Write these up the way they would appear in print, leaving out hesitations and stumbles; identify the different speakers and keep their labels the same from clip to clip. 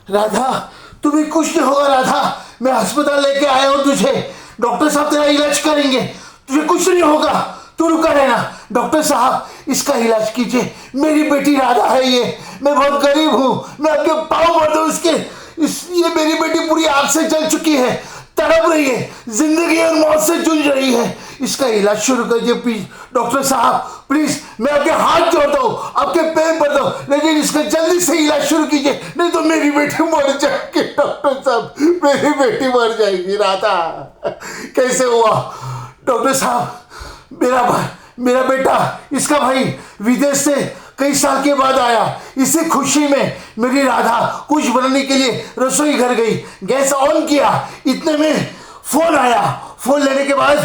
Speaker 1: राधा, तुम्हें कुछ नहीं होगा राधा। मैं अस्पताल लेके आया हूँ तुझे। डॉक्टर साहब तेरा इलाज करेंगे, तुझे कुछ नहीं होगा। तू रुका रहना। डॉक्टर साहब इसका इलाज कीजिए। मेरी बेटी राधा है ये। मैं बहुत गरीब हूँ, मैं आपके पाँव पड़ दूँ उसके। ये मेरी बेटी पूरी आग से जल चुकी है, तड़प रही है, जिंदगी और मौत से जूझ रही है। इसका इलाज शुरू कीजिए प्लीज। डॉक्टर साहब प्लीज, मैं आपके हाथ जोड़ता हूँ, आपके पैर पड़ता हूँ, लेकिन इसका जल्दी से इलाज शुरू कीजिए, नहीं तो मेरी बेटी मर जाएगी। डॉक्टर साहब मेरी बेटी मर जाएगी। राधा कैसे हुआ? डॉक्टर साहब मेरा बेटा, इसका भाई विदेश से कई साल के बाद आया। इसी खुशी में मेरी राधा कुछ बनाने के लिए रसोई घर गई, गैस ऑन किया, इतने में फोन आया। फोन लेने के बाद,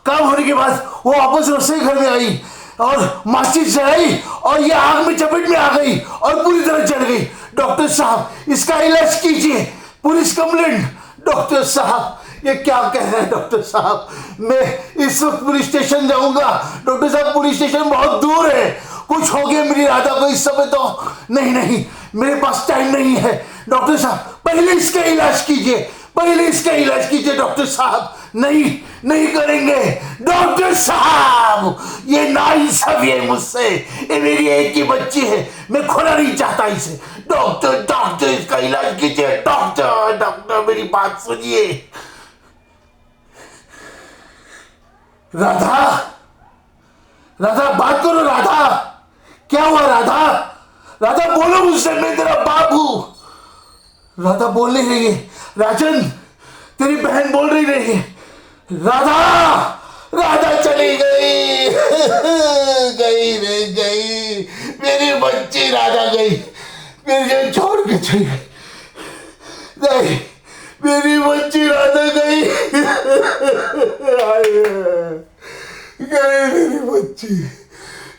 Speaker 1: काम होने के बाद वो वापस रसोई घर में आई और माचिस जलाई और ये आग में चपेट में आ गई और पूरी तरह जल गई। डॉक्टर साहब इसका इलाज कीजिए। Police complaint. डॉक्टर साहब ये क्या कह रहे हैं? डॉक्टर साहब मैं इस वक्त पुलिस स्टेशन जाऊंगा। डॉक्टर साहब पुलिस स्टेशन बहुत दूर है, कुछ हो गया मेरी राधा को इस समय तो। नहीं, मेरे पास टाइम नहीं है। डॉक्टर साहब पहले इसका इलाज कीजिए, पहले इसका इलाज कीजिए। डॉक्टर साहब नहीं करेंगे। डॉक्टर साहब ये नाइंसाफी है मुझसे। ये मेरी एक ही बच्ची है, मैं खोना नहीं चाहता इसे। डॉक्टर इसका इलाज कीजिए। डॉक्टर मेरी बात सुनिए। राधा बात करो। राधा क्या हुआ? राधा बोलो मुझसे, मैं तेरा बाप हूं। राधा बोल नहीं रही है। राजन तेरी बहन बोल रही है। राधा चली गई। गई मेरी बच्ची राधा गई, मेरी छोड़ के चली गई। मेरी बच्ची राधा गई। मेरी बच्ची,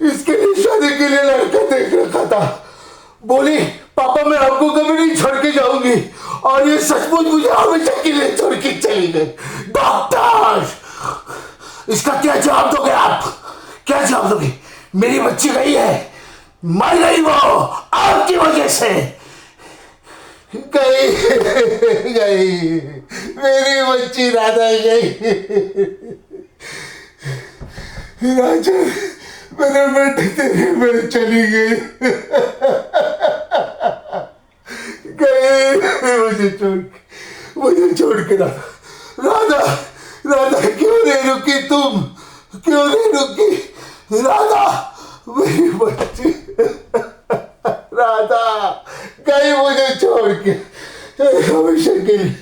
Speaker 1: इसके लिए शादी के लिए लड़का देख रखा था। बोली पापा मैं आपको कभी नहीं छोड़ के जाऊंगी, और ये सचमुच मुझे हमेशा के लिए छोड़ के चली गई। डॉक्टर इसका क्या जवाब दोगे आप? क्या जवाब दोगे? मेरी बच्ची गई है, मर गई वो आपकी वजह से। गई मेरी बच्ची राधा गई। राजन मेरे बेटे तेरे में चली गई। मुझे छोड़ के राधा क्यों नहीं रुकी? तुम क्यों नहीं रुकी? राधा मेरी बच्ची राधा गई मुझे छोड़ के हमेशा के लिए।